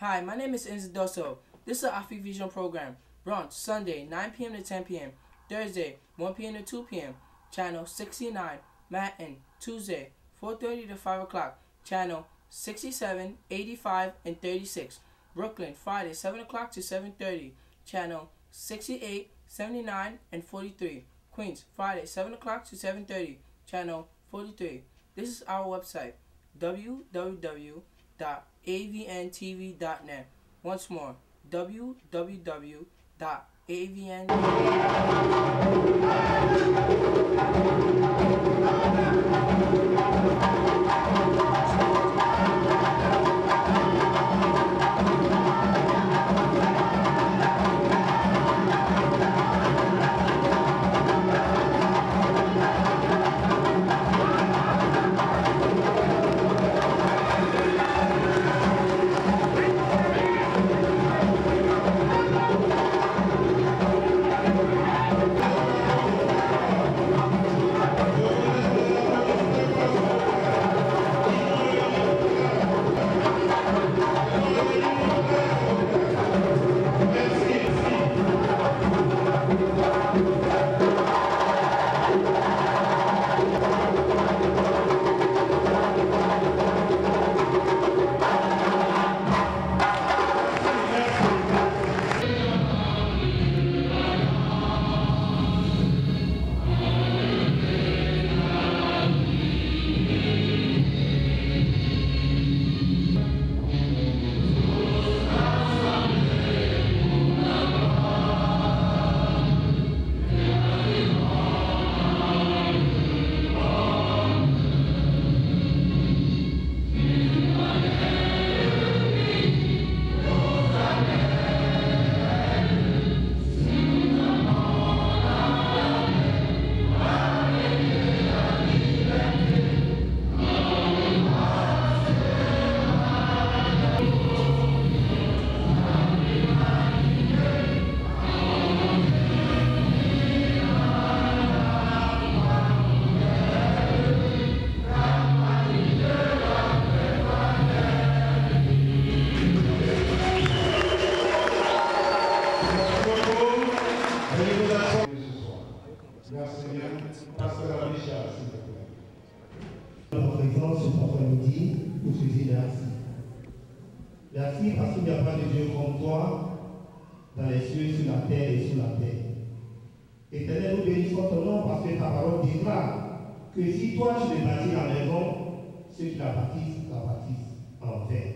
Hi, my name is Enzo Dosso. This is an Afi Vision program. Run Sunday 9 p.m. to 10 p.m. Thursday 1 p.m. to 2 p.m. Channel 69. Manhattan Tuesday 4:30 to 5 o'clock. Channel 67, 85, and 36. Brooklyn Friday 7 o'clock to 7:30. Channel 68, 79, and 43. Queens Friday 7 o'clock to 7:30. Channel 43. This is our website www.avntv.net. Once more, merci parce qu'il n'y a pas de Dieu comme toi dans les cieux, sur la terre et sous la terre. Éternel, nous bénissons ton nom parce que ta parole déclare que si toi tu ne bâtis la maison, ceux qui la bâtissent en vain.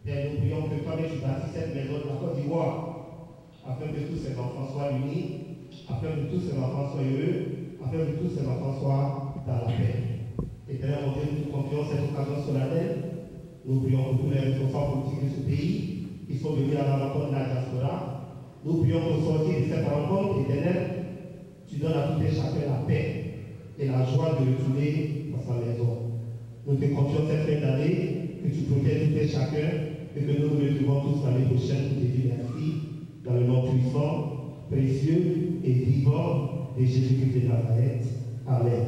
Père, nous prions que toi-même tu bâtis cette maison de la Côte d'Ivoire afin que tous ces enfants soient unis, afin que tous ces enfants soient heureux, afin que tous ces enfants soient dans la paix. Éternel, mon Dieu, nous te confions cette occasion solennelle. Nous prions pour tous les responsables politiques de ce pays qui sont venus à la rencontre de la diaspora. Nous prions pour sortir de cette rencontre éternelle. Tu donnes à tout et chacun la paix et la joie de retourner dans sa maison. Nous te confions cette fin d'année, que tu protèges tout et chacun et que nous nous retrouvons tous l'année prochaine pour te dire merci dans le nom puissant, précieux et vivant de Jésus-Christ de Nazareth. Amen.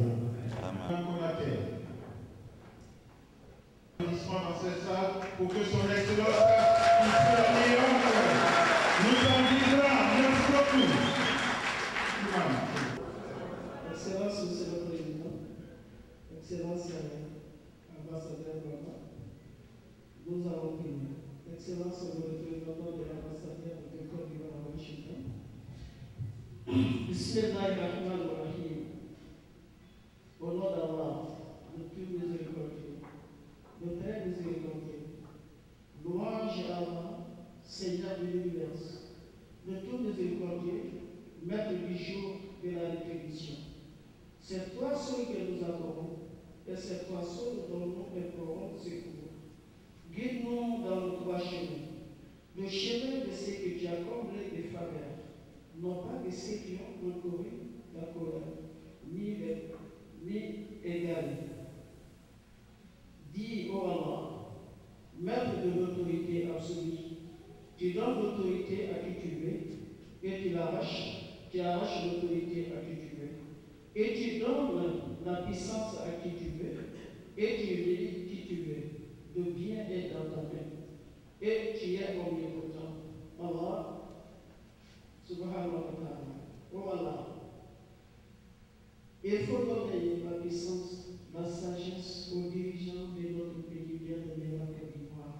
Dans cette salle pour que son excellence nous en dira. Merci beaucoup. Excellence, Monsieur le Président, Excellence, ambassadeur Baba, nous allons prier. Excellence, le représentant de l'ambassadeur de Côte d'Ivoire à Washington. Bismillahirrahmanirrahim. Au nom d'Allah, le plus miséricordieux, le Père miséricordieux, louange à Allah, Seigneur de l'univers, le tout miséricordieux, maître du jour de la rétribution. C'est toi seul que nous adorons, et c'est toi seul dont nous implorons secours. Guide-nous dans le droit chemin, le chemin de ceux que tu as comblés de faveur, non pas de ceux qui ont recouru la colère, ni égalé. Dis, ô Allah, maître de l'autorité absolue, tu donnes l'autorité à qui tu veux, et tu arraches l'autorité à qui tu veux. Et tu donnes la puissance à qui tu veux, et tu lis qui tu veux. Le bien est dans ta main. et qui est omnipotent. Allah, subhanahu wa ta'ala. Oh Allah, il faut donner la puissance, la sagesse aux dirigeants de notre pays bien-aimé, la Côte d'Ivoire.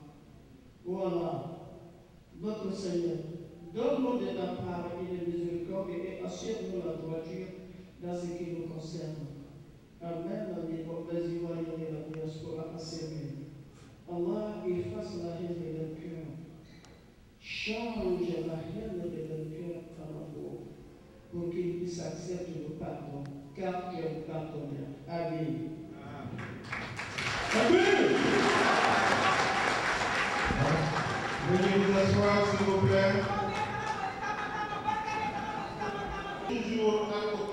Oh Allah, notre Seigneur, donne-nous de ta part et de miséricorde et assure-nous la droiture dans ce qui nous concerne. Amen, les Ivoiriens et la diaspora assermée. Allah efface la haine de leur cœur. Change la haine de leur cœur en amour pour qu'ils puissent accepter le pardon, car tu es le pardonneur. Amen. Amen. Veuillez vous asseoir, s'il vous plaît. Toujours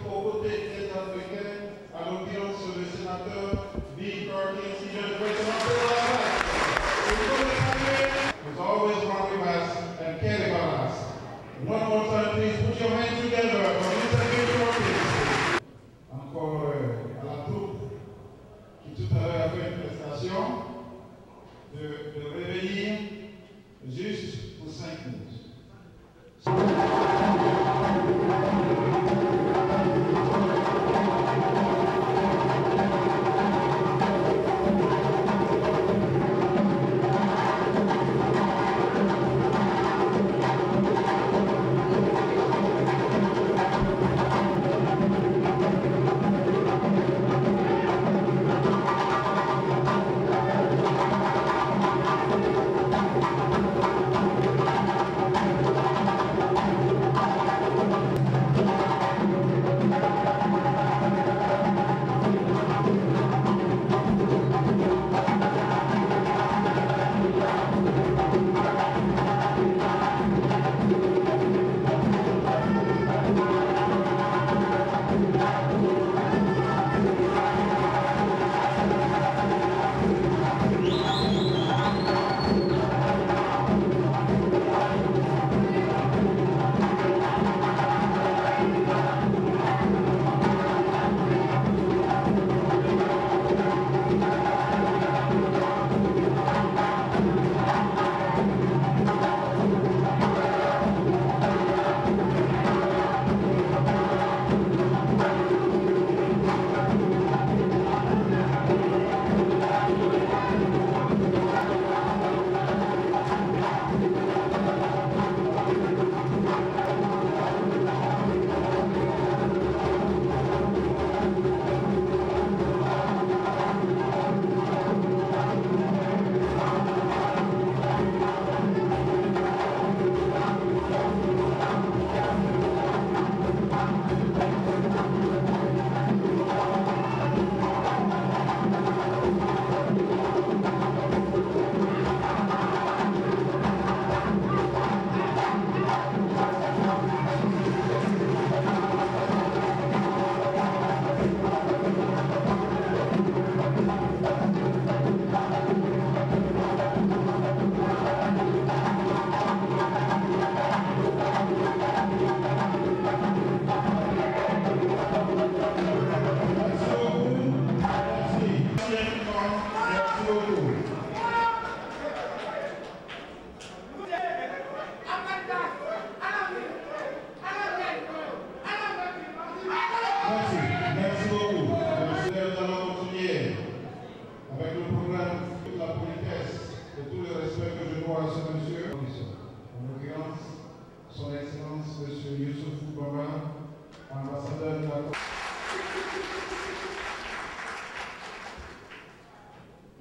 aux côtés des Africains, à l'audience le sénateur Bill Perkins, si je le présente de la place. Who's always rock with us and care about us. One more time, please put your hands together for Mr. Bill Perkins. Encore à la troupe qui tout à l'heure a fait une prestation de réveiller juste pour 5 minutes.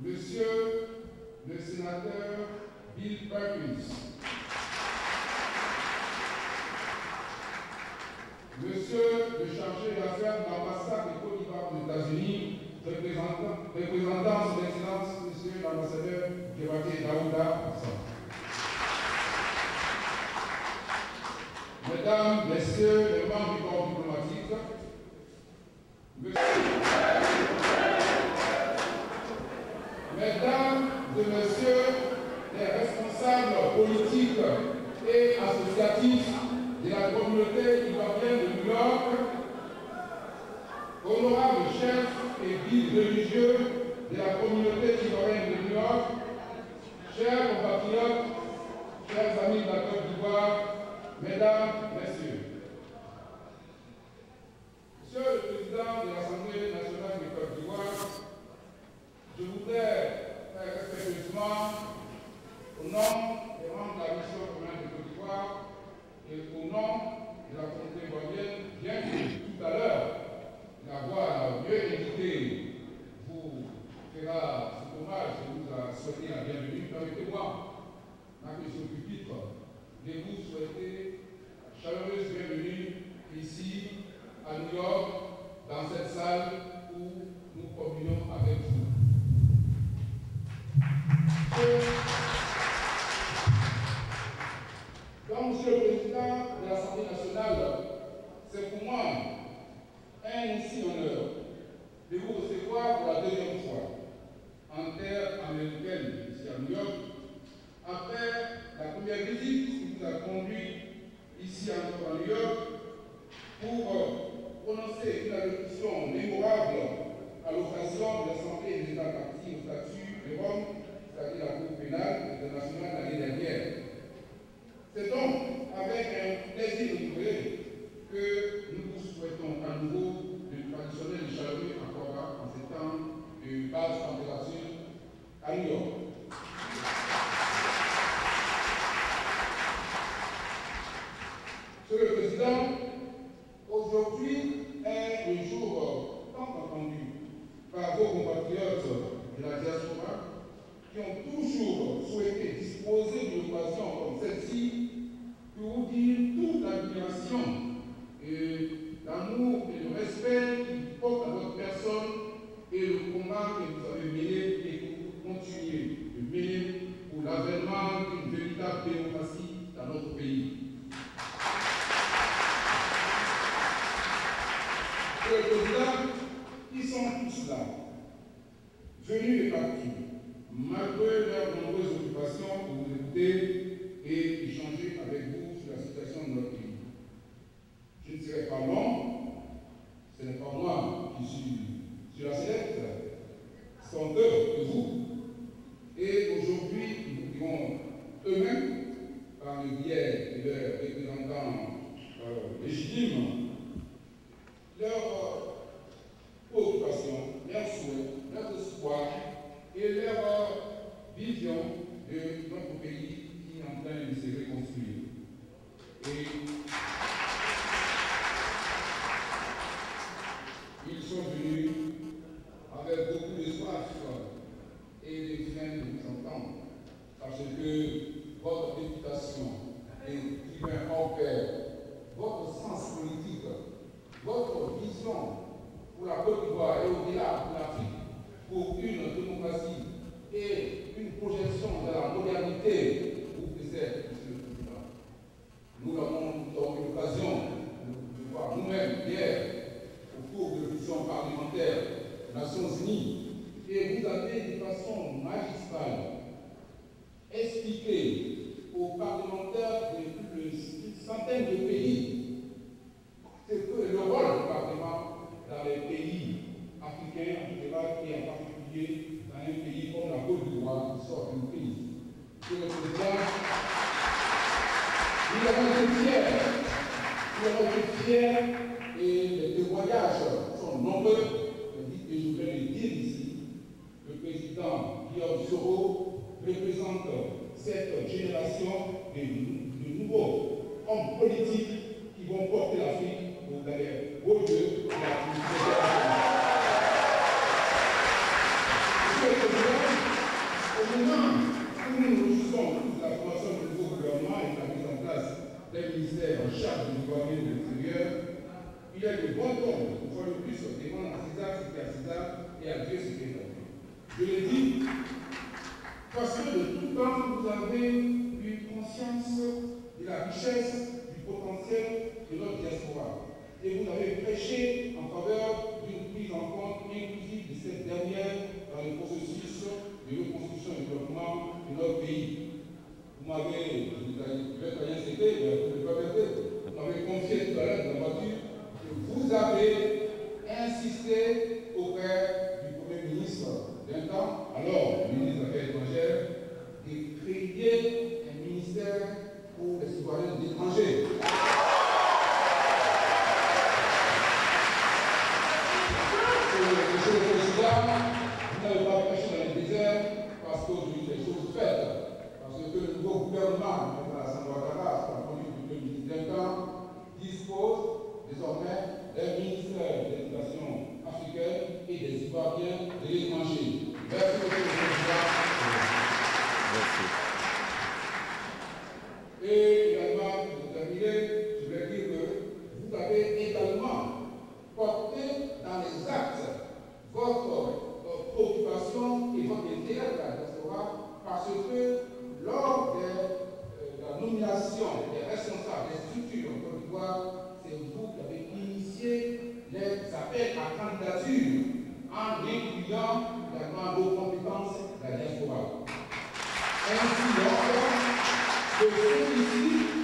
Monsieur le sénateur Bill Perkins, Monsieur le chargé d'affaires de l'ambassade de Côte d'Ivoire aux États-Unis, représentant son Excellence, Monsieur l'ambassadeur Kebake Daouda, Mesdames, Messieurs les membres du corps diplomatique, Mesdames et Messieurs les responsables politiques et associatifs de la communauté ivoirienne de New York, honorables chefs et guides religieux de la communauté ivoirienne de New York, chers compatriotes, famille de la Côte d'Ivoire, mesdames, messieurs. Monsieur le Président de l'Assemblée nationale de Côte d'Ivoire, je voudrais faire respectueusement, au nom des membres de la mission commune de Côte d'Ivoire et au nom de la communauté ivoirienne, bien que tout à l'heure, l'avoir mieux indiqué vous fera cet hommage et vous a souhaité la bienvenue, permettez-moi, ma question pupitre, de vous souhaiter chaleureuse bienvenue ici, à New York, dans cette salle où nous communions avec vous. Donc, Monsieur le Président de l'Assemblée nationale, c'est pour moi un ici honneur de vous recevoir pour la deuxième fois en terre américaine, ici à New York, après la première visite qui vous a conduit ici encore à New York pour prononcer une allocution mémorable à l'occasion de l'Assemblée des États partis au statut de Rome, c'est-à-dire la Cour pénale internationale l'année dernière. C'est donc avec un plaisir renouvelé que nous vous souhaitons à nouveau le traditionnel et chaleureux accord en ces temps de basse température à New York. Monsieur le Président, aujourd'hui est le jour tant attendu par vos compatriotes de la diaspora qui ont toujours souhaité disposer d'une occasion comme celle-ci pour vous dire toute l'admiration et l'amour et le respect qu'ils portent à votre personne et le combat que vous avez mené et que vous continuez de mener pour l'avènement d'une véritable démocratie dans notre pays. Monsieur le Président, ils sont tous là, venus de partout, malgré leurs nombreuses occupations pour vous écouter et échanger avec vous sur la situation de notre pays. Je ne serai pas long, ce n'est pas moi qui suis sur la sellette, ce sont eux et vous. Et aujourd'hui, nous dirons eux-mêmes, par le biais de leurs représentants légitimes, leurs préoccupations, leurs souhaits, leurs espoirs et leur vision de notre pays qui est en train de se reconstruire. Et ils sont venus avec beaucoup d'espoir et de crainte de vous entendre, parce que votre réputation est divin hors pair, votre sens politique, votre vision pour la Côte d'Ivoire et au-delà pour l'Afrique, pour une démocratie et une projection de la modernité, vous préserve, Monsieur le Président. Nous avons eu l'occasion de voir nous-mêmes hier, au cours de l'audition parlementaire des Nations Unies, et vous avez de façon magistrale expliqué aux parlementaires de plus d'une centaine de pays c'est que le rôle du Parlement dans les pays africains en général et en particulier dans un pays comme la Côte d'Ivoire qui sort d'une crise. Monsieur le Président, nous avons été fiers et les témoignages sont nombreux. Et je voulais le dire ici, le président Guillaume Soro représente cette génération de nouveaux hommes politiques qui vont porter l'Afrique dans les hauts lieux de la Monsieur le Président, au moment où nous nous réjouissons de la formation du nouveau gouvernement et de la mise en place d'un ministère en charge du gouvernement de l'extérieur, il y a de bons temps, une fois de plus, demande à César ce qui est à César et à Dieu ce qui est à Dieu. Je l'ai dit, parce que de tout temps, vous avez eu conscience de la richesse, du potentiel de notre diaspora. Et vous avez prêché en faveur d'une prise en compte inclusive de cette dernière dans le processus de reconstruction et de développement de notre pays. Vous m'avez, je ne vais pas rien citer, mais vous ne pouvez pas rester, vous m'avez confié tout à l'heure dans la voiture que vous avez insisté auprès du Premier ministre d'un temps, alors le ministre des Affaires étrangères, de créer un ministère l'étranger. Monsieur le Président, vous n'avez pas prêché dans les déserts parce qu'aujourd'hui les choses faites, parce que le nouveau gouvernement de l'Assemblée Ouattara, sous la conduite du ministre Duncan, dispose désormais d'un ministère des Nations africaines et des Ivoiriens de l'étranger. Merci, Monsieur le Président. Merci. Et également, pour terminer, je voulais dire que vous avez également porté dans les actes votre préoccupation et votre intérêt de la diaspora, parce que lors de la nomination des responsables des structures en Côte d'Ivoire, c'est vous qui avez initié les appels à candidature en incluant également vos compétences de la diaspora. Ainsi donc, je félicite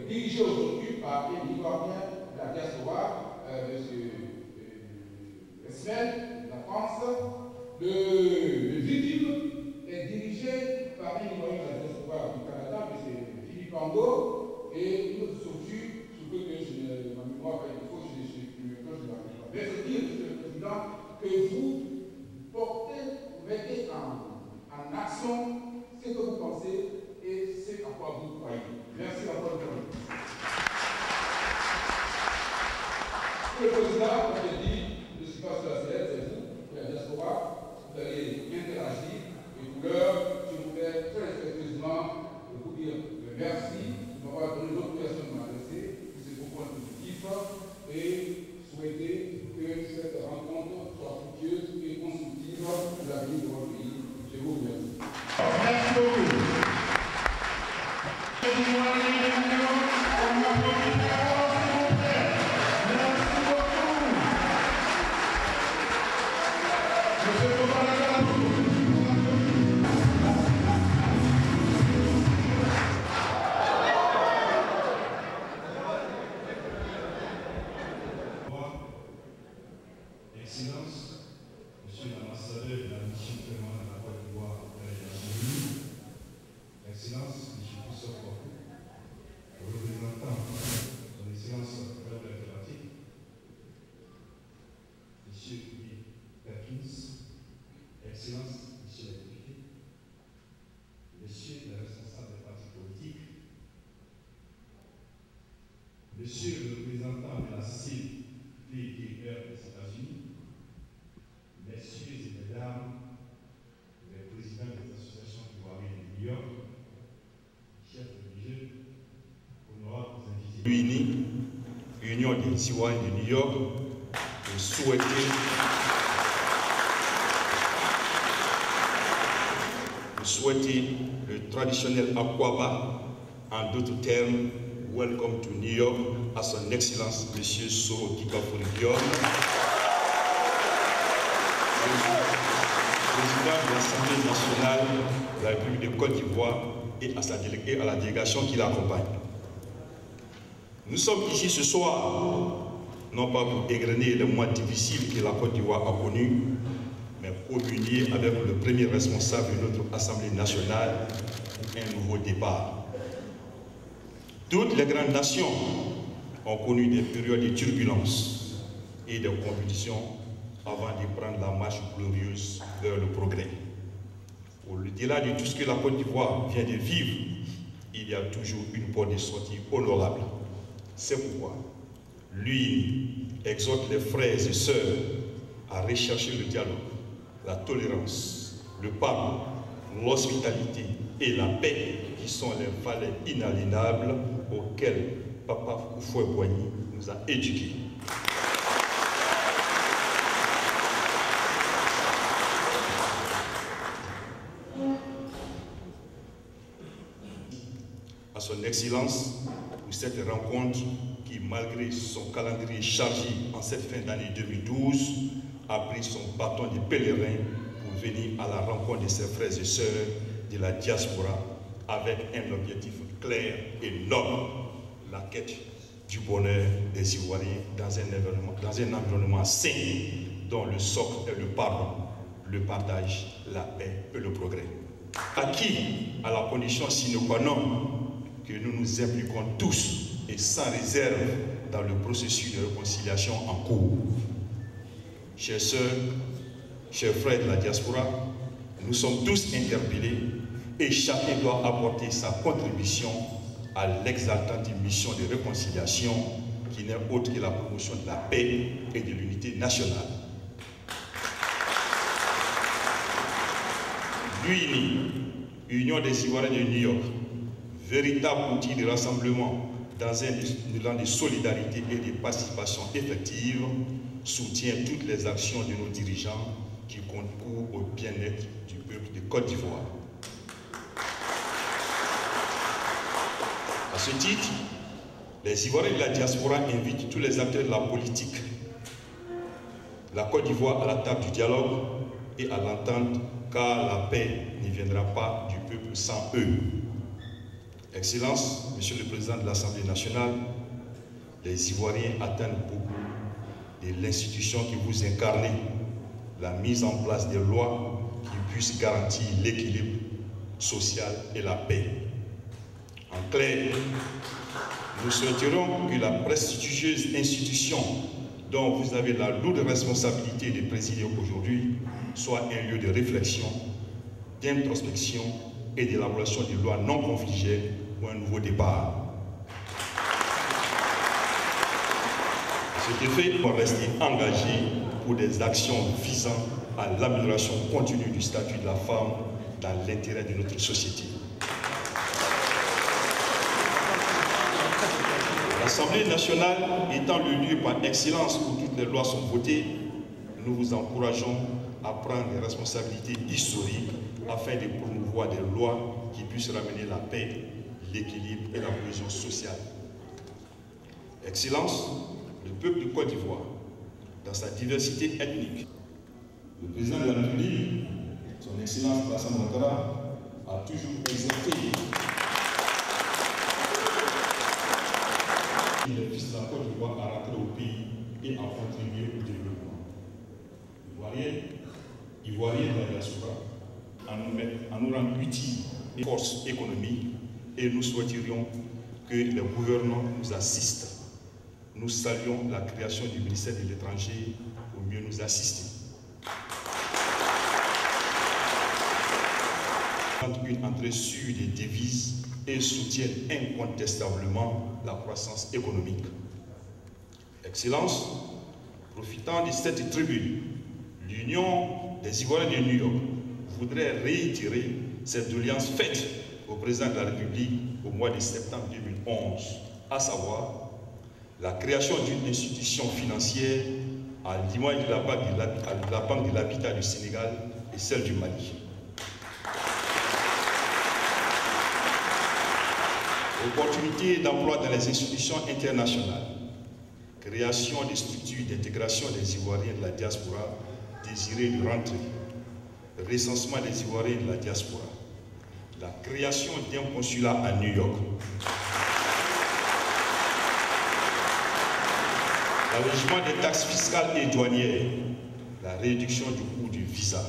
dirigé aujourd'hui par un Ivoirien de la diaspora, M. Esmel, de la France. Le victime est dirigé par un Ivoirien de la diaspora du Canada, M. Philippe Ango, et une autre structure, sous peu que ma mémoire va être fausse, je ne m'appelle pas. Mais c'est dire, M. le Président, que vous portez, vous mettez en action ce que vous pensez et ce à quoi vous croyez. Merci à votre parole. Le Président, comme j'ai dit, je ne suis pas sur la scène, c'est vous, la diaspora, vous allez interagir et pour l'heure, je voudrais très respectueusement vous dire merci de m'avoir donné l'autorisation de m'adresser pour ces propos positifs et souhaiter que cette rencontre soit fructueuse et constructive pour l'avenir de votre pays. Je vous remercie. Merci beaucoup. Excellence, Monsieur l'ambassadeur de la mission permanente à la Côte d'Ivoire de la Nations Unies, Excellence, M. Christophe Bakou, représentant son Excellence Madame la Diplomatique, M. Louis Perkins, Excellence, M. le député, Monsieur le responsable des partis politiques, Monsieur le représentant de la CPDR des États-Unis, Messieurs et Mesdames, les présidents des associations ivoiriennes de New York, chefs religieux, honorables invités. Réunis, Union des Ivoiriens de New York, pour souhaiter le traditionnel Akwaba, en d'autres termes, Welcome to New York, à son Excellence, M. Soro Kibafou Dior, président de l'Assemblée nationale de la République de Côte d'Ivoire et à la délégation qui l'accompagne. Nous sommes ici ce soir, non pas pour égrener les mois difficiles que la Côte d'Ivoire a connus, mais communier avec le premier responsable de notre Assemblée nationale pour un nouveau départ. Toutes les grandes nations ont connu des périodes de turbulence et de compétition avant de prendre la marche glorieuse vers le progrès. Au-delà de tout ce que la Côte d'Ivoire vient de vivre, il y a toujours une porte de sortie honorable. C'est pourquoi lui exhorte les frères et sœurs à rechercher le dialogue, la tolérance, le pardon, l'hospitalité et la paix qui sont les valeurs inaliénables auxquelles Papa Houphouët-Boigny nous a éduqués. À son Excellence pour cette rencontre qui, malgré son calendrier chargé en cette fin d'année 2012, a pris son bâton de pèlerin pour venir à la rencontre de ses frères et sœurs de la diaspora avec un objectif clair et noble, la quête du bonheur des Ivoiriens dans un environnement sain dont le socle est le pardon, le partage, la paix et le progrès. Acquis à la condition sine qua non que nous nous impliquons tous et sans réserve dans le processus de réconciliation en cours. Chères sœurs, chers frères de la diaspora, nous sommes tous interpellés et chacun doit apporter sa contribution à l'exaltante mission de réconciliation qui n'est autre que la promotion de la paix et de l'unité nationale. L'UNI, Union des Ivoiriens de New York, véritable outil de rassemblement dans un élan de solidarité et de participation effective, soutient toutes les actions de nos dirigeants qui concourent au bien-être du peuple de Côte d'Ivoire. À ce titre, les Ivoiriens de la diaspora invitent tous les acteurs de la politique, la Côte d'Ivoire à la table du dialogue et à l'entente, car la paix ne viendra pas du peuple sans eux. Excellences, Monsieur le Président de l'Assemblée nationale, les Ivoiriens attendent beaucoup de l'institution que vous incarnez, la mise en place des lois qui puissent garantir l'équilibre social et la paix. En clair, nous souhaiterons que la prestigieuse institution dont vous avez la lourde responsabilité de présider aujourd'hui soit un lieu de réflexion, d'introspection et d'élaboration de lois non conflictuelles pour un nouveau départ. À cet effet, nous devons rester engagés pour des actions visant à l'amélioration continue du statut de la femme dans l'intérêt de notre société. L'Assemblée nationale étant le lieu par excellence où toutes les lois sont votées, nous vous encourageons à prendre des responsabilités historiques afin de promouvoir des lois qui puissent ramener la paix, l'équilibre et la cohésion sociale. Excellence, le peuple de Côte d'Ivoire, dans sa diversité ethnique, le président de la République, son Excellence Alassane Ouattara, a toujours exercé les fils de la Côte d'Ivoire à rentrer au pays et à contribuer au développement. Ivoiriens de la diaspora, en nous rendant utiles et force économique, et nous souhaiterions que les gouvernants nous assistent. Nous saluons la création du ministère de l'Étranger pour mieux nous assister. Une entrée sûre des devises et soutiennent incontestablement la croissance économique. Excellence, profitant de cette tribune, l'Union des Ivoiriens de New York voudrait réitérer cette doléance faite au président de la République au mois de septembre 2011, à savoir la création d'une institution financière à l'image de la Banque de l'Habitat du Sénégal et celle du Mali. Opportunités d'emploi dans les institutions internationales, création des structures d'intégration des Ivoiriens de la diaspora désirés de rentrer, recensement des Ivoiriens de la diaspora, la création d'un consulat à New York, l'allègement des taxes fiscales et douanières, la réduction du coût du visa.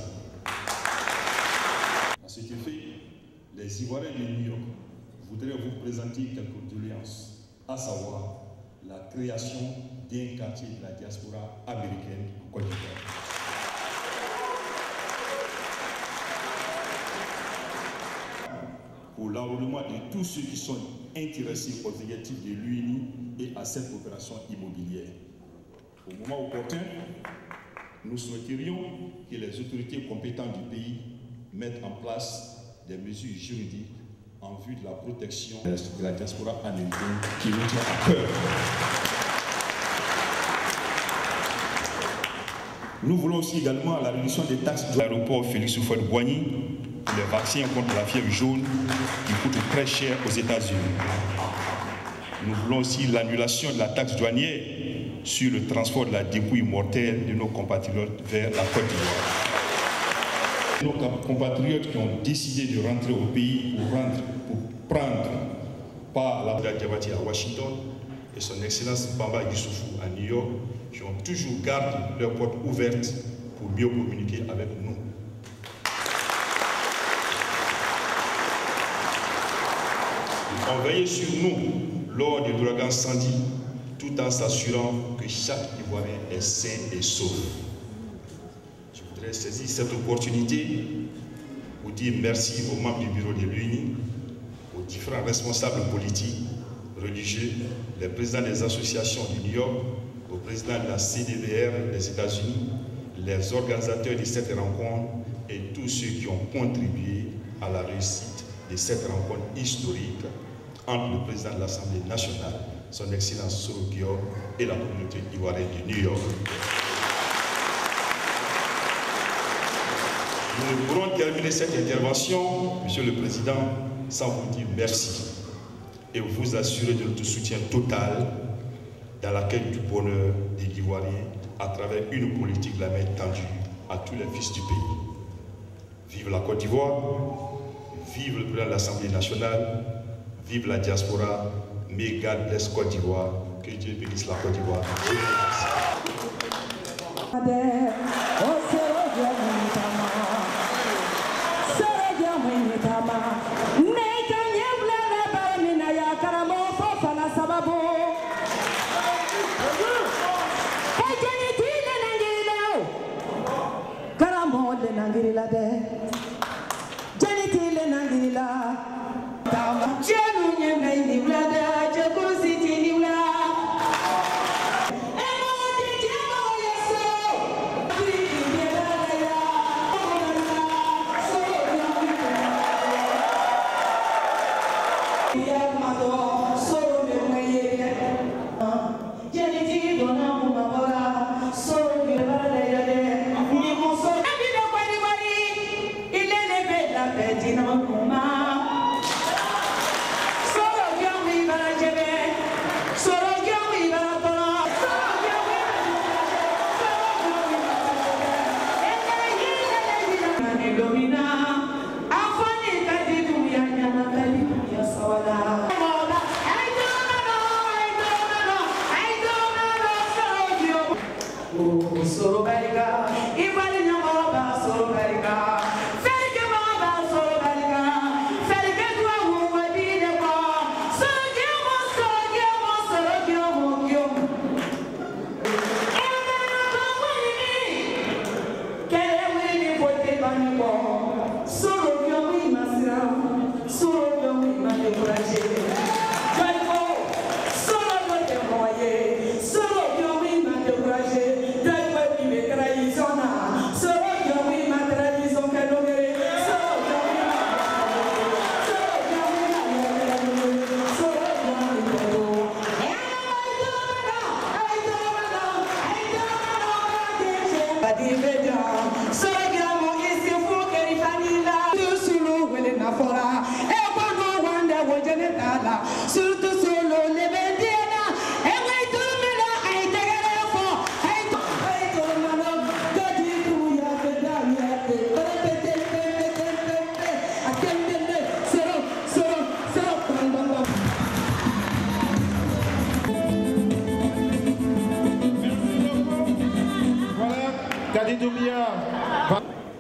À cet effet, les Ivoiriens de New York voudraient vous présenter quelques doléances, à savoir la création d'un quartier de la diaspora américaine en Côte d'Ivoire. Pour l'enrôlement de tous ceux qui sont intéressés aux objectifs de l'UNI et à cette opération immobilière. Au moment opportun, nous souhaiterions que les autorités compétentes du pays mettent en place des mesures juridiques en vue de la protection de la diaspora américaine qui nous tient à cœur. Nous voulons aussi également la réduction des taxes de l'aéroport Félix Houphouët-Boigny, les vaccins contre la fièvre jaune qui coûtent très cher aux États-Unis. Nous voulons aussi l'annulation de la taxe douanière sur le transport de la dépouille mortelle de nos compatriotes vers la Côte d'Ivoire. Nos compatriotes qui ont décidé de rentrer au pays pour prendre part à la Diabati à Washington et son Excellence Bamba Youssoufou à New York, qui ont toujours gardé leurs portes ouvertes pour mieux communiquer avec nous. ont veillé sur nous lors de l'ouragan Sandy, tout en s'assurant que chaque Ivoirien est sain et sauf. Je voudrais saisir cette opportunité pour dire merci aux membres du bureau de l'UNI, aux différents responsables politiques, religieux, les présidents des associations du New York, au président de la CDVR des États-Unis, les organisateurs de cette rencontre et tous ceux qui ont contribué à la réussite de cette rencontre historique entre le président de l'Assemblée nationale, son Excellence Soro Guillaume, et la communauté ivoirienne de New York. Nous ne pourrons terminer cette intervention, Monsieur le Président, sans vous dire merci et vous assurer de notre soutien total dans la quête du bonheur des Ivoiriens à travers une politique de la main tendue à tous les fils du pays. Vive la Côte d'Ivoire, vive le président de l'Assemblée nationale, vive la diaspora, may God bless Côte d'Ivoire, que Dieu bénisse la Côte d'Ivoire.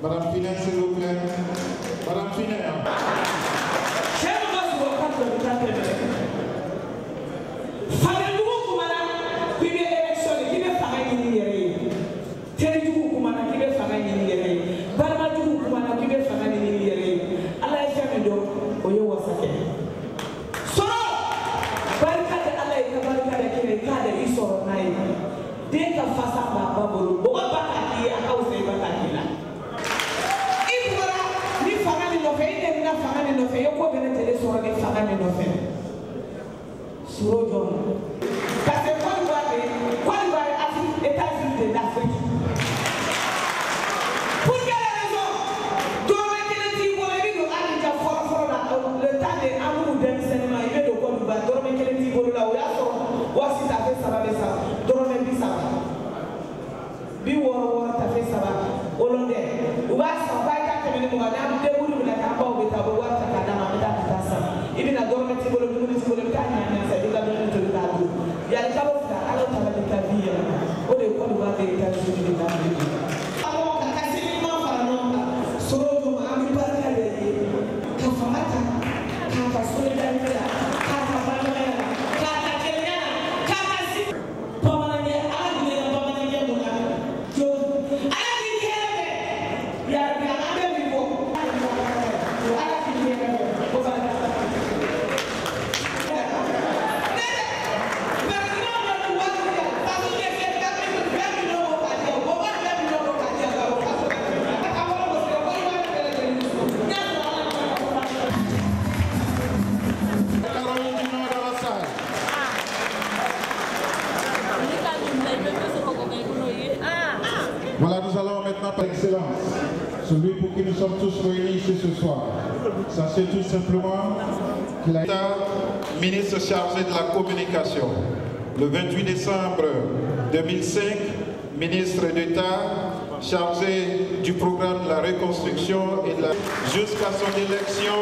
Madame Finer, s'il vous plaît. Madame Finer. Solidarité Excellence, celui pour qui nous sommes tous réunis ici ce soir. Sachez tout simplement qu'il a été ministre chargé de la communication. Le 28 décembre 2005, ministre d'État chargé du programme de la reconstruction et de la... jusqu'à son élection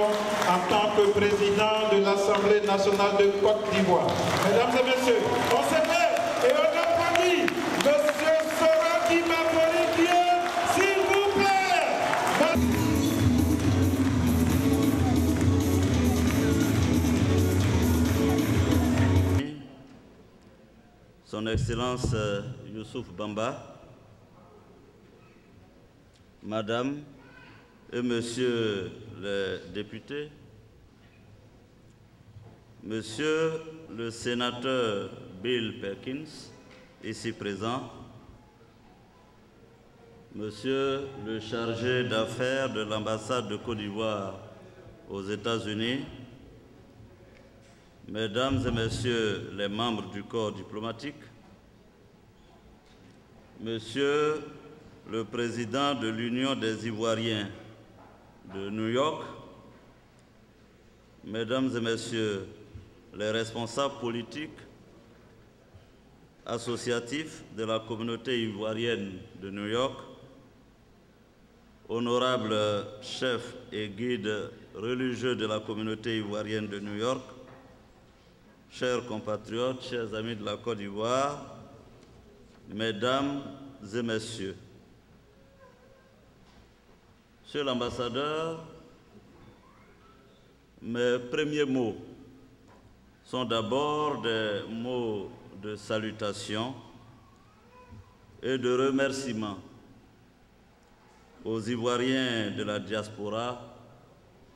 en tant que président de l'Assemblée nationale de Côte d'Ivoire. Mesdames et messieurs, on se lève et on applaudit Monsieur Soraki Makoridie, s'il vous plaît. Son Excellence Youssouf Bamba, Madame et Monsieur les députés, Monsieur le sénateur Bill Perkins, ici présent, Monsieur le chargé d'affaires de l'ambassade de Côte d'Ivoire aux États-Unis, Mesdames et Messieurs les membres du corps diplomatique, Monsieur le président de l'Union des Ivoiriens de New York, Mesdames et Messieurs les responsables politiques, associatifs de la communauté ivoirienne de New York, honorables chefs et guides religieux de la communauté ivoirienne de New York, chers compatriotes, chers amis de la Côte d'Ivoire, Mesdames et Messieurs, Monsieur l'ambassadeur, mes premiers mots sont d'abord des mots de salutation et de remerciement aux Ivoiriens de la diaspora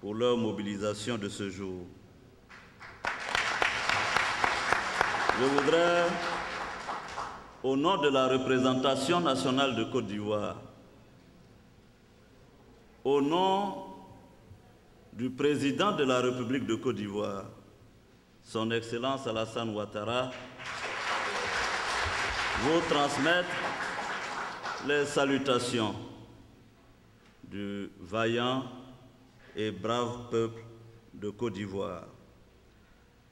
pour leur mobilisation de ce jour. Je voudrais, au nom de la représentation nationale de Côte d'Ivoire, au nom du président de la République de Côte d'Ivoire, Son Excellence Alassane Ouattara, vous transmettre les salutations du vaillant et brave peuple de Côte d'Ivoire.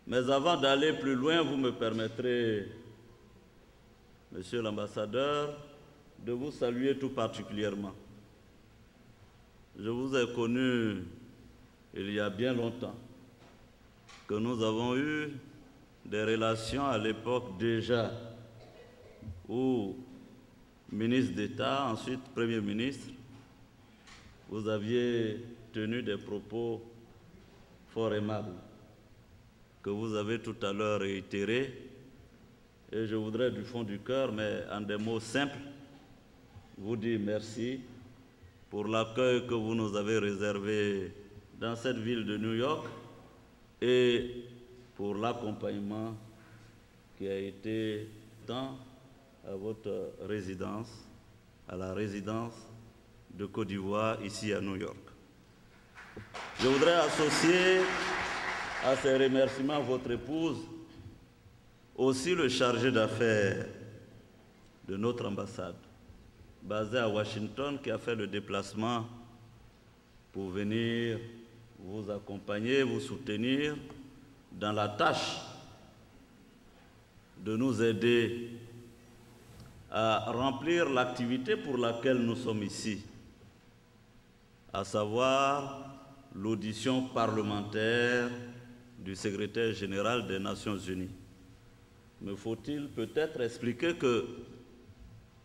Mais avant d'aller plus loin, vous me permettrez, Monsieur l'ambassadeur, de vous saluer tout particulièrement. Je vous ai connu il y a bien longtemps, que nous avons eu des relations à l'époque déjà où ministre d'État, ensuite Premier ministre, vous aviez tenu des propos fort aimables que vous avez tout à l'heure réitérés. Et je voudrais du fond du cœur, mais en des mots simples, vous dire merci pour l'accueil que vous nous avez réservé dans cette ville de New York et pour l'accompagnement qui a été tant à votre résidence, à la résidence de Côte d'Ivoire ici à New York. Je voudrais associer à ces remerciements votre épouse, aussi le chargé d'affaires de notre ambassade, basé à Washington, qui a fait le déplacement pour venir vous accompagner, vous soutenir dans la tâche de nous aider à remplir l'activité pour laquelle nous sommes ici, à savoir l'audition parlementaire du secrétaire général des Nations Unies. Me faut-il peut-être expliquer que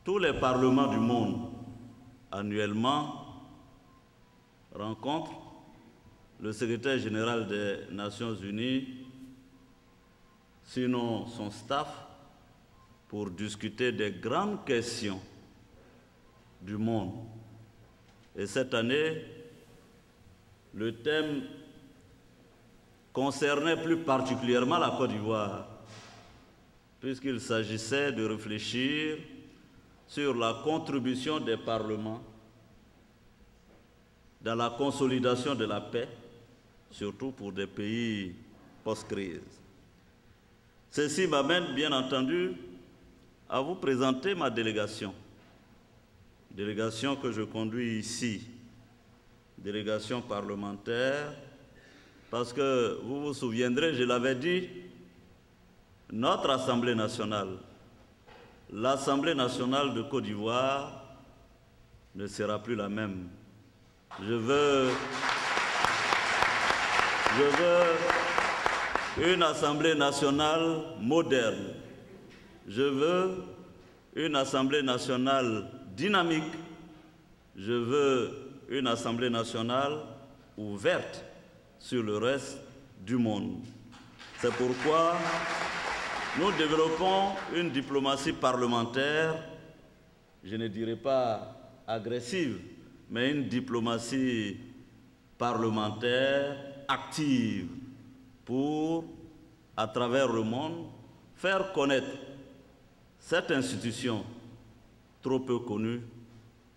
tous les parlements du monde, annuellement, rencontrent le secrétaire général des Nations Unies, sinon son staff, pour discuter des grandes questions du monde. Et cette année, le thème concernait plus particulièrement la Côte d'Ivoire, puisqu'il s'agissait de réfléchir sur la contribution des parlements dans la consolidation de la paix, surtout pour des pays post-crise. Ceci m'amène, bien entendu, à vous présenter ma délégation. délégation que je conduis ici, délégation parlementaire, parce que vous vous souviendrez, je l'avais dit, notre Assemblée nationale, l'Assemblée nationale de Côte d'Ivoire ne sera plus la même. Je veux une Assemblée nationale moderne. Je veux une Assemblée nationale dynamique. Je veux une Assemblée nationale ouverte sur le reste du monde. C'est pourquoi nous développons une diplomatie parlementaire, je ne dirais pas agressive, mais une diplomatie parlementaire active pour, à travers le monde, faire connaître cette institution trop peu connue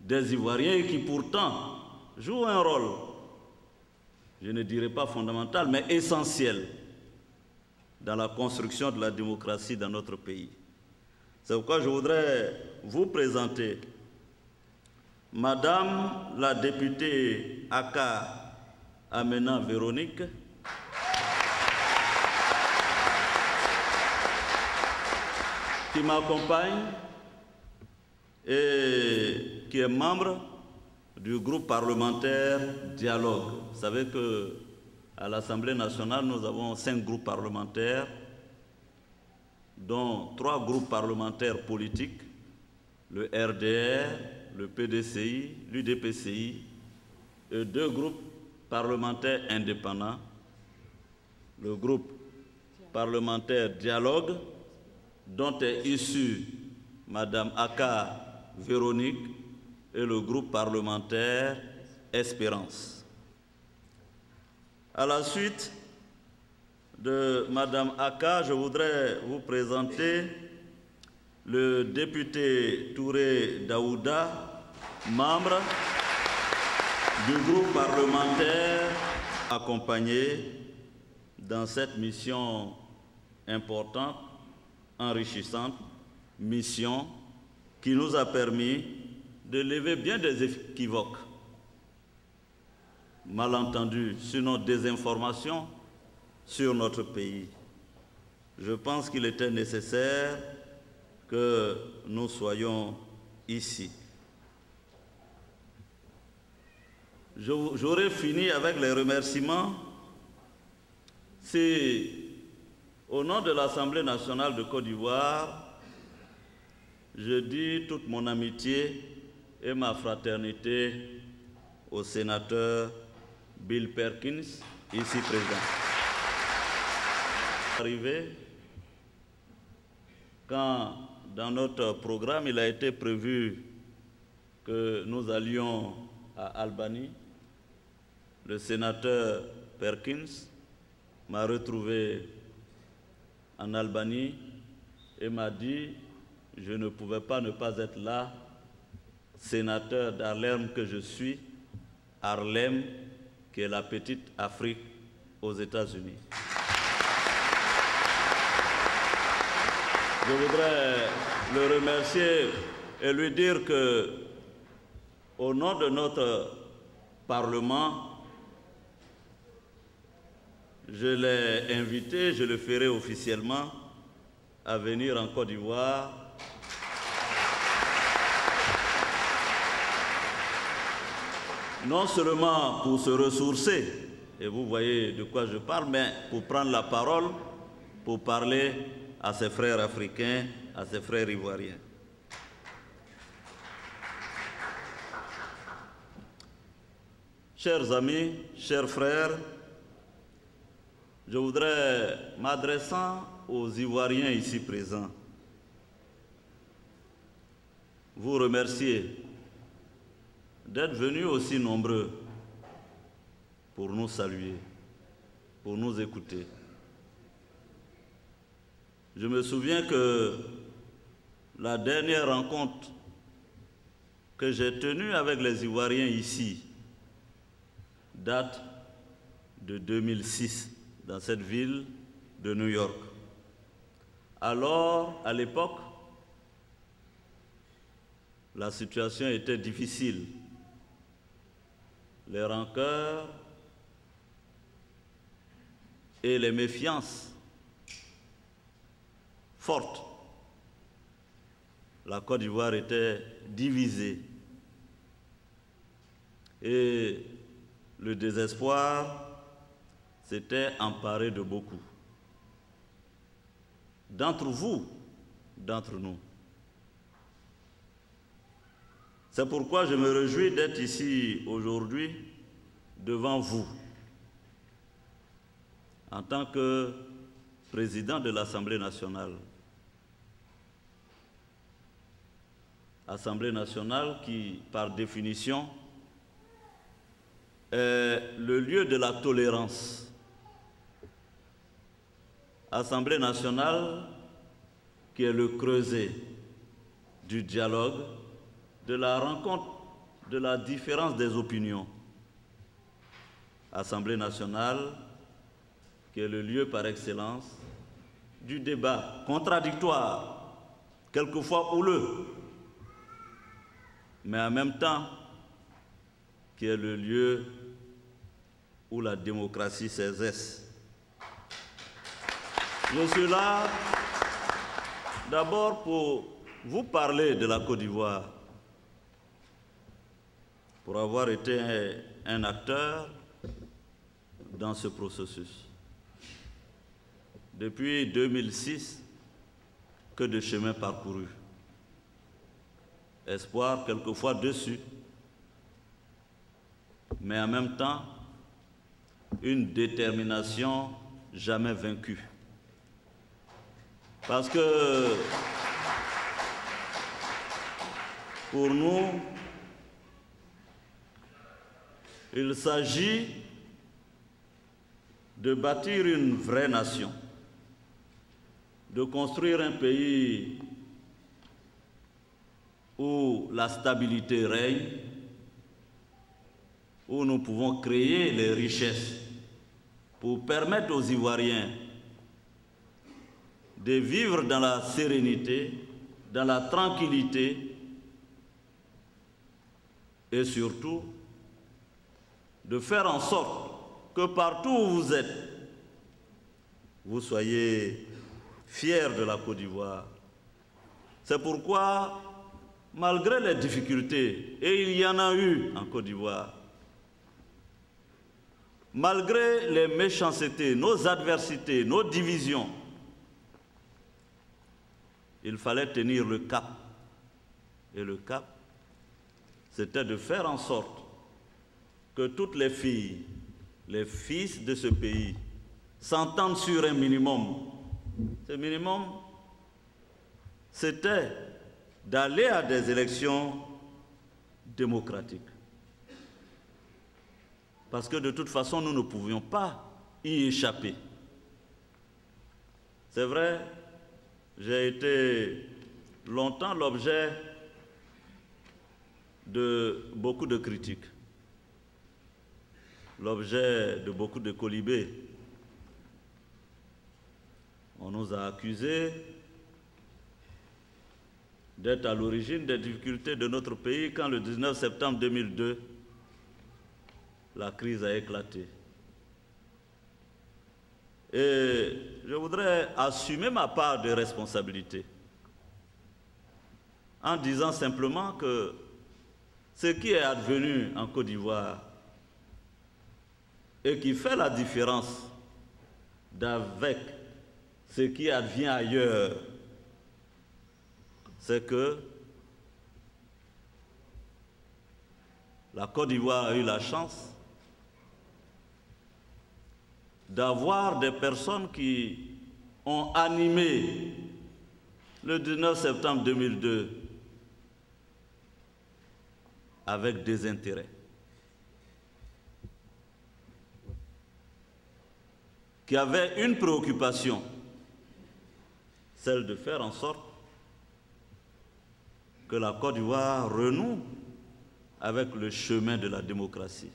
des Ivoiriens qui pourtant jouent un rôle, je ne dirais pas fondamental, mais essentiel dans la construction de la démocratie dans notre pays. C'est pourquoi je voudrais vous présenter Madame la députée Aka Amena Véronique, qui m'accompagne et qui est membre du groupe parlementaire Dialogue. Vous savez qu'à l'Assemblée nationale, nous avons 5 groupes parlementaires, dont 3 groupes parlementaires politiques, le RDR, le PDCI, l'UDPCI, et 2 groupes parlementaires indépendants, le groupe parlementaire Dialogue, dont est issue Madame Aka Véronique, et le groupe parlementaire Espérance. À la suite de Madame Aka, je voudrais vous présenter le député Touré Daouda, membre du groupe parlementaire, accompagné dans cette mission importante, enrichissante, mission qui nous a permis de lever bien des équivoques, malentendus, sinon des informations sur notre pays. Je pense qu'il était nécessaire que nous soyons ici. J'aurais fini avec les remerciements si, au nom de l'Assemblée nationale de Côte d'Ivoire, je dis toute mon amitié et ma fraternité au sénateur Bill Perkins, ici présent. Arrivé quand dans notre programme il a été prévu que nous allions à Albanie, le sénateur Perkins m'a retrouvé en Albanie et m'a dit je ne pouvais pas ne pas être là, sénateur d'Harlem que je suis, Harlem qui est la petite Afrique aux États-Unis. Je voudrais le remercier et lui dire que, au nom de notre Parlement, je l'ai invité, je le ferai officiellement, à venir en Côte d'Ivoire non seulement pour se ressourcer, et vous voyez de quoi je parle, mais pour prendre la parole, pour parler à ses frères africains, à ses frères ivoiriens. Chers amis, chers frères, je voudrais, m'adressant aux Ivoiriens ici présents, vous remercier d'être venus aussi nombreux pour nous saluer, pour nous écouter. Je me souviens que la dernière rencontre que j'ai tenue avec les Ivoiriens ici date de 2006 dans cette ville de New York. Alors, à l'époque, la situation était difficile. Les rancœurs et les méfiances fortes. La Côte d'Ivoire était divisée. Et le désespoir s'était emparé de beaucoup. D'entre vous, d'entre nous. C'est pourquoi je me réjouis d'être ici aujourd'hui devant vous en tant que président de l'Assemblée nationale. Assemblée nationale qui, par définition, est le lieu de la tolérance. Assemblée nationale qui est le creuset du dialogue, de la rencontre, de la différence des opinions. Assemblée nationale qui est le lieu par excellence du débat contradictoire, quelquefois houleux, mais en même temps qui est le lieu où la démocratie s'exerce. Je suis là d'abord pour vous parler de la Côte d'Ivoire, pour avoir été un acteur dans ce processus. Depuis 2006, que de chemin parcouru. Espoir quelquefois déçu, mais en même temps, une détermination jamais vaincue. Parce que pour nous, il s'agit de bâtir une vraie nation, de construire un pays où la stabilité règne, où nous pouvons créer les richesses pour permettre aux Ivoiriens de vivre dans la sérénité, dans la tranquillité et surtout de faire en sorte que partout où vous êtes, vous soyez fiers de la Côte d'Ivoire. C'est pourquoi, malgré les difficultés, et il y en a eu en Côte d'Ivoire, malgré les méchancetés, nos adversités, nos divisions, il fallait tenir le cap. Et le cap, c'était de faire en sorte que toutes les filles, les fils de ce pays s'entendent sur un minimum. Ce minimum, c'était d'aller à des élections démocratiques. Parce que de toute façon, nous ne pouvions pas y échapper. C'est vrai, j'ai été longtemps l'objet de beaucoup de critiques, l'objet de beaucoup de colibés. On nous a accusés d'être à l'origine des difficultés de notre pays quand le 19 septembre 2002, la crise a éclaté. Et je voudrais assumer ma part de responsabilité en disant simplement que ce qui est advenu en Côte d'Ivoire et qui fait la différence d'avec ce qui advient ailleurs, c'est que la Côte d'Ivoire a eu la chance d'avoir des personnes qui ont animé le 19 septembre 2002 avec des intérêts, qui avaient une préoccupation, celle de faire en sorte que la Côte d'Ivoire renoue avec le chemin de la démocratie.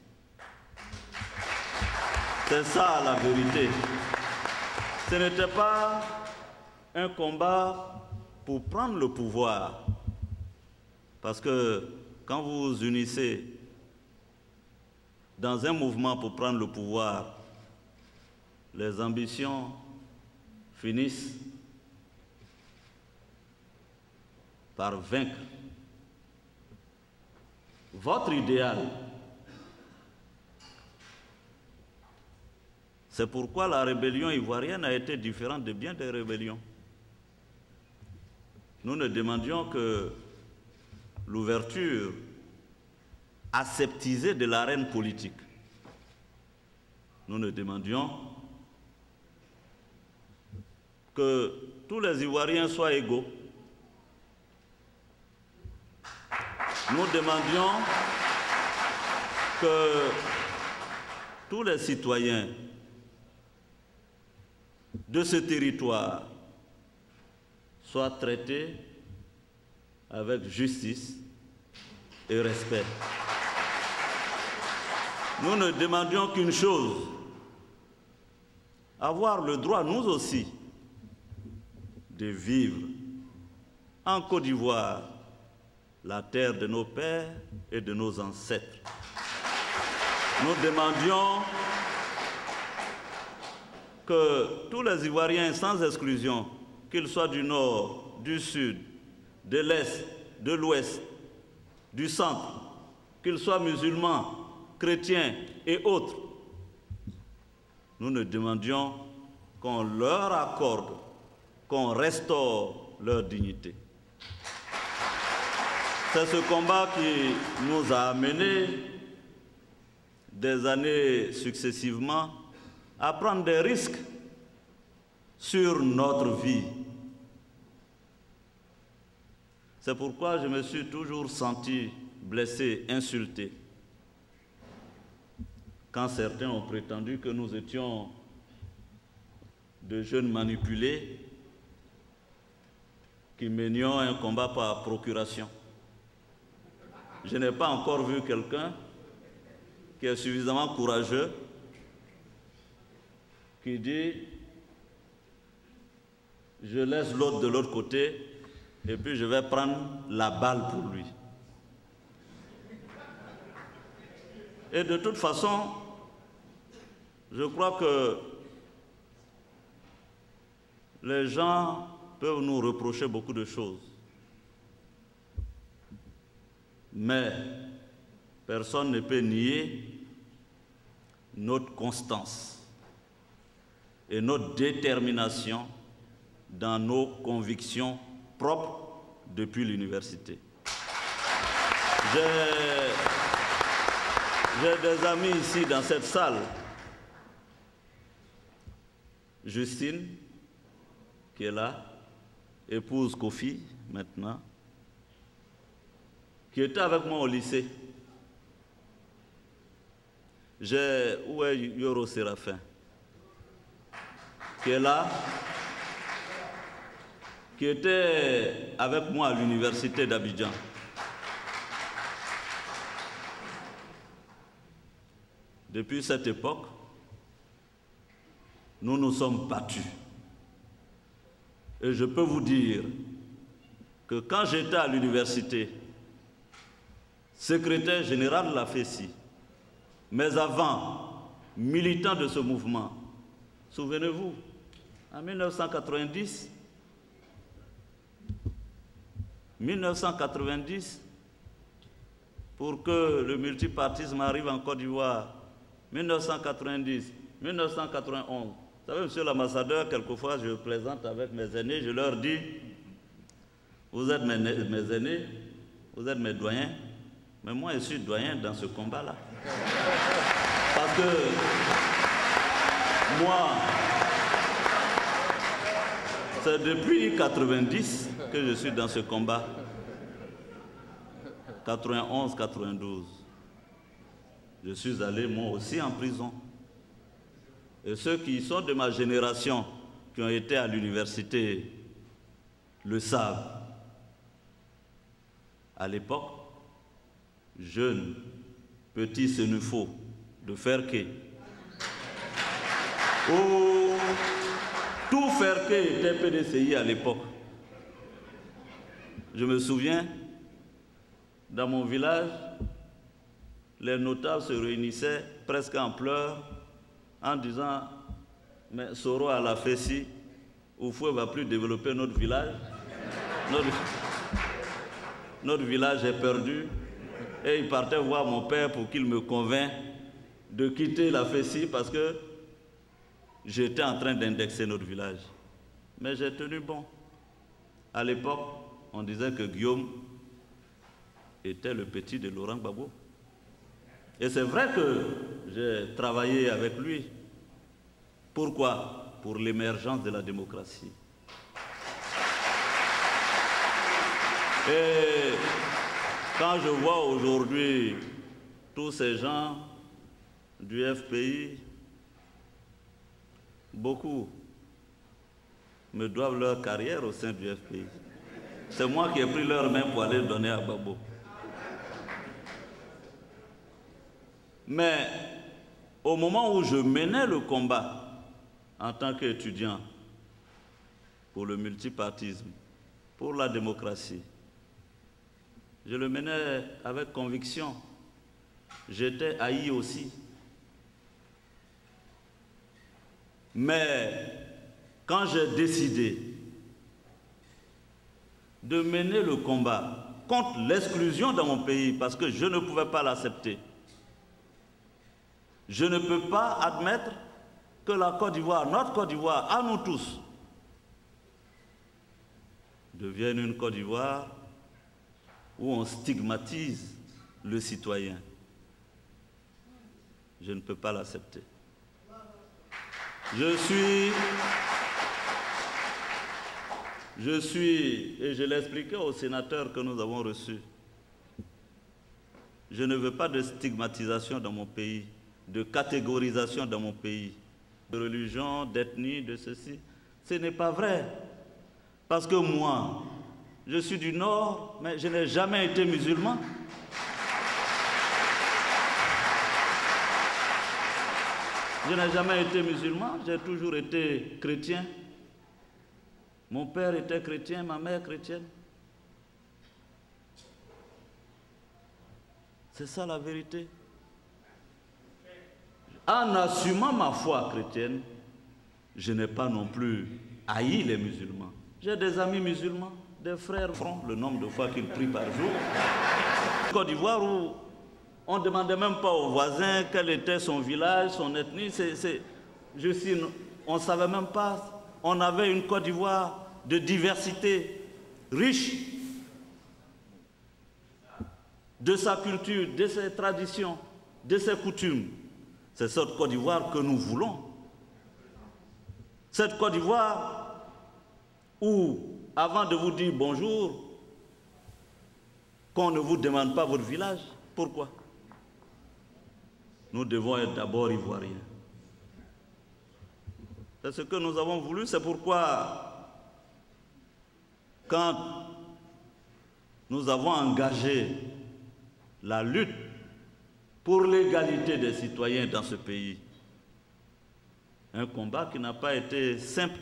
C'est ça la vérité. Ce n'était pas un combat pour prendre le pouvoir. Parce que quand vous vous unissez dans un mouvement pour prendre le pouvoir, les ambitions finissent par vaincre. Votre idéal, c'est pourquoi la rébellion ivoirienne a été différente de bien des rébellions. Nous ne demandions que l'ouverture aseptisée de l'arène politique. Nous ne demandions que tous les Ivoiriens soient égaux. Nous demandions que tous les citoyens de ce territoire soient traités avec justice et respect. Nous ne demandions qu'une chose, avoir le droit, nous aussi, de vivre en Côte d'Ivoire, la terre de nos pères et de nos ancêtres. Nous demandions que tous les Ivoiriens, sans exclusion, qu'ils soient du nord, du sud, de l'est, de l'ouest, du centre, qu'ils soient musulmans, chrétiens et autres, nous ne demandions qu'on leur accorde, qu'on restaure leur dignité. C'est ce combat qui nous a amenés des années successivement à prendre des risques sur notre vie. C'est pourquoi je me suis toujours senti blessé, insulté, quand certains ont prétendu que nous étions de jeunes manipulés qui menions un combat par procuration. Je n'ai pas encore vu quelqu'un qui est suffisamment courageux, qui dit « je laisse l'autre de l'autre côté et puis je vais prendre la balle pour lui ». Et de toute façon, je crois que les gens peuvent nous reprocher beaucoup de choses. Mais personne ne peut nier notre constance et notre détermination dans nos convictions propres depuis l'université. J'ai des amis ici dans cette salle. Justine, qui est là, épouse Kofi maintenant, qui était avec moi au lycée. Où est Yoro Séraphin? Qui est là, qui était avec moi à l'université d'Abidjan. Depuis cette époque, nous nous sommes battus. Et je peux vous dire que quand j'étais à l'université, secrétaire général de la FESI, mais avant, militant de ce mouvement, souvenez-vous, en 1990, pour que le multipartisme arrive en Côte d'Ivoire, 1990, 1991. Vous savez, monsieur l'ambassadeur, quelquefois je plaisante avec mes aînés, je leur dis, vous êtes mes aînés, vous êtes mes doyens, mais moi je suis doyen dans ce combat-là. Parce que moi, c'est depuis 90 que je suis dans ce combat. 91, 92. Je suis allé moi aussi en prison. Et ceux qui sont de ma génération, qui ont été à l'université, le savent. À l'époque, jeune, petit Sénufo, de Ferké, où tout Ferké était PDCI à l'époque. Je me souviens, dans mon village, les notables se réunissaient presque en pleurs en disant « Mais Soro a la fait ci, Oufoué ne va plus développer notre village. Notre village est perdu. » Et il partait voir mon père pour qu'il me convainc de quitter la Fessie parce que j'étais en train d'indexer notre village. Mais j'ai tenu bon. À l'époque, on disait que Guillaume était le petit de Laurent Gbagbo. Et c'est vrai que j'ai travaillé avec lui. Pourquoi? Pour l'émergence de la démocratie. Et quand je vois aujourd'hui tous ces gens du FPI, beaucoup me doivent leur carrière au sein du FPI. C'est moi qui ai pris leur main pour aller donner à Gbagbo. Mais au moment où je menais le combat en tant qu'étudiant pour le multipartisme, pour la démocratie, je le menais avec conviction. J'étais haï aussi. Mais quand j'ai décidé de mener le combat contre l'exclusion dans mon pays, parce que je ne pouvais pas l'accepter, je ne peux pas admettre que la Côte d'Ivoire, notre Côte d'Ivoire, à nous tous, devienne une Côte d'Ivoire où on stigmatise le citoyen. Je ne peux pas l'accepter. Je suis, et je l'expliquais aux sénateurs que nous avons reçus, je ne veux pas de stigmatisation dans mon pays, de catégorisation dans mon pays, de religion, d'ethnie, de ceci. Ce n'est pas vrai. Parce que moi, je suis du Nord, mais je n'ai jamais été musulman. Je n'ai jamais été musulman, j'ai toujours été chrétien. Mon père était chrétien, ma mère chrétienne. C'est ça la vérité. En assumant ma foi chrétienne, je n'ai pas non plus haï les musulmans. J'ai des amis musulmans, des frères francs, le nombre de fois qu'ils prient par jour. En Côte d'Ivoire, où on ne demandait même pas aux voisins quel était son village, son ethnie. On ne savait même pas. On avait une Côte d'Ivoire de diversité, riche de sa culture, de ses traditions, de ses coutumes. C'est cette Côte d'Ivoire que nous voulons. Cette Côte d'Ivoire où, avant de vous dire bonjour, qu'on ne vous demande pas votre village. Pourquoi? Nous devons être d'abord ivoiriens. C'est ce que nous avons voulu, c'est pourquoi quand nous avons engagé la lutte pour l'égalité des citoyens dans ce pays, un combat qui n'a pas été simple,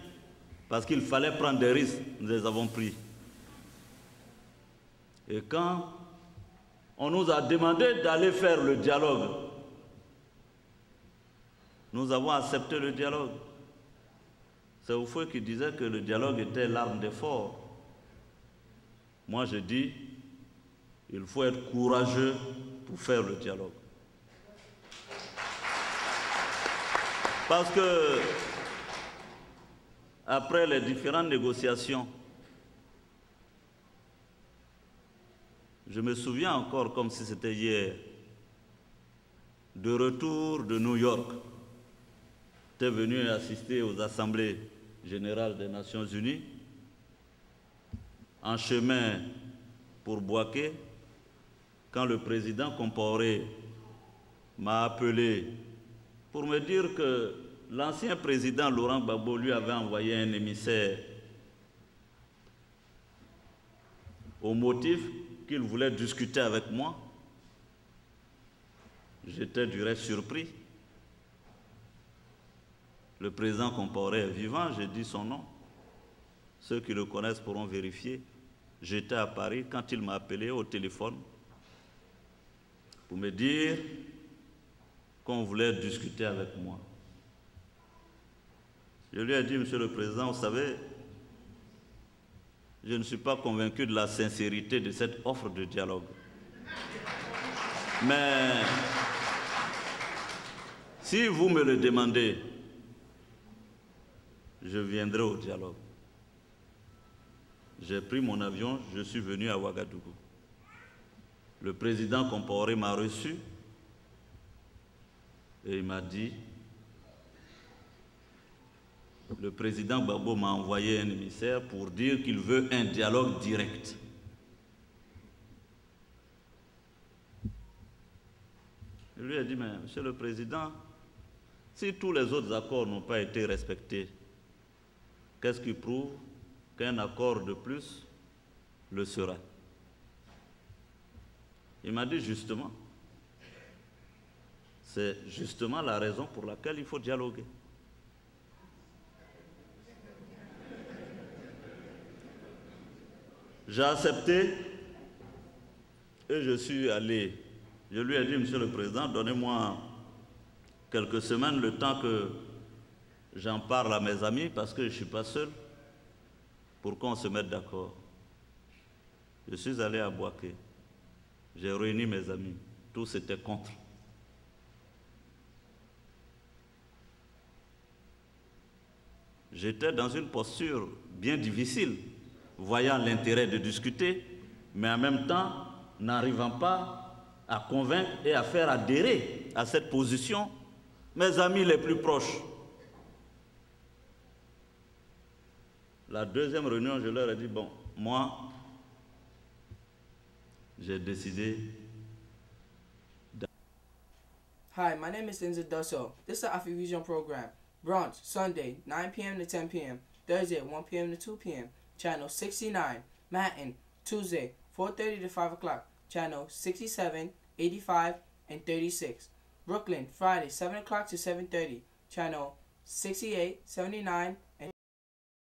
parce qu'il fallait prendre des risques, nous les avons pris. Et quand on nous a demandé d'aller faire le dialogue, nous avons accepté le dialogue. C'est Oufoué qui disait que le dialogue était l'arme des forts. Moi, je dis, il faut être courageux pour faire le dialogue. Parce que, après les différentes négociations, je me souviens encore comme si c'était hier, de retour de New York, j'étais venu assister aux assemblées générales des Nations Unies, en chemin pour Bouaké, quand le président Compaoré m'a appelé pour me dire que l'ancien président Laurent Gbagbo lui avait envoyé un émissaire au motif qu'il voulait discuter avec moi. J'étais du reste surpris. Le président Compaoré est vivant, j'ai dit son nom. Ceux qui le connaissent pourront vérifier. J'étais à Paris quand il m'a appelé au téléphone pour me dire qu'on voulait discuter avec moi. Je lui ai dit, Monsieur le Président, vous savez, je ne suis pas convaincu de la sincérité de cette offre de dialogue. Mais si vous me le demandez, je viendrai au dialogue. J'ai pris mon avion, je suis venu à Ouagadougou. Le président Compaoré m'a reçu et il m'a dit, le président Gbagbo m'a envoyé un émissaire pour dire qu'il veut un dialogue direct. Je lui ai dit, mais Monsieur le Président, si tous les autres accords n'ont pas été respectés, qu'est-ce qui prouve qu'un accord de plus le sera? Il m'a dit justement, c'est justement la raison pour laquelle il faut dialoguer. J'ai accepté et je suis allé. Je lui ai dit, Monsieur le Président, donnez-moi quelques semaines, le temps que j'en parle à mes amis, parce que je ne suis pas seul, pour qu'on se mette d'accord. Je suis allé à Bouaké. J'ai réuni mes amis. Tous étaient contre. J'étais dans une posture bien difficile, voyant l'intérêt de discuter, mais en même temps, n'arrivant pas à convaincre et à faire adhérer à cette position mes amis les plus proches. La deuxième réunion, je leur ai dit, bon, moi, j'ai décidé. Hi, my name is Enzo Dosso. This is the AfriVision program. Brunch, Sunday, 9 p.m. to 10 p.m. Thursday, 1 p.m. to 2 p.m. Channel 69. Manhattan, Tuesday, 4:30 to 5 o'clock. Channel 67, 85, and 36. Brooklyn, Friday, 7 o'clock to 7:30. Channel 68, 79,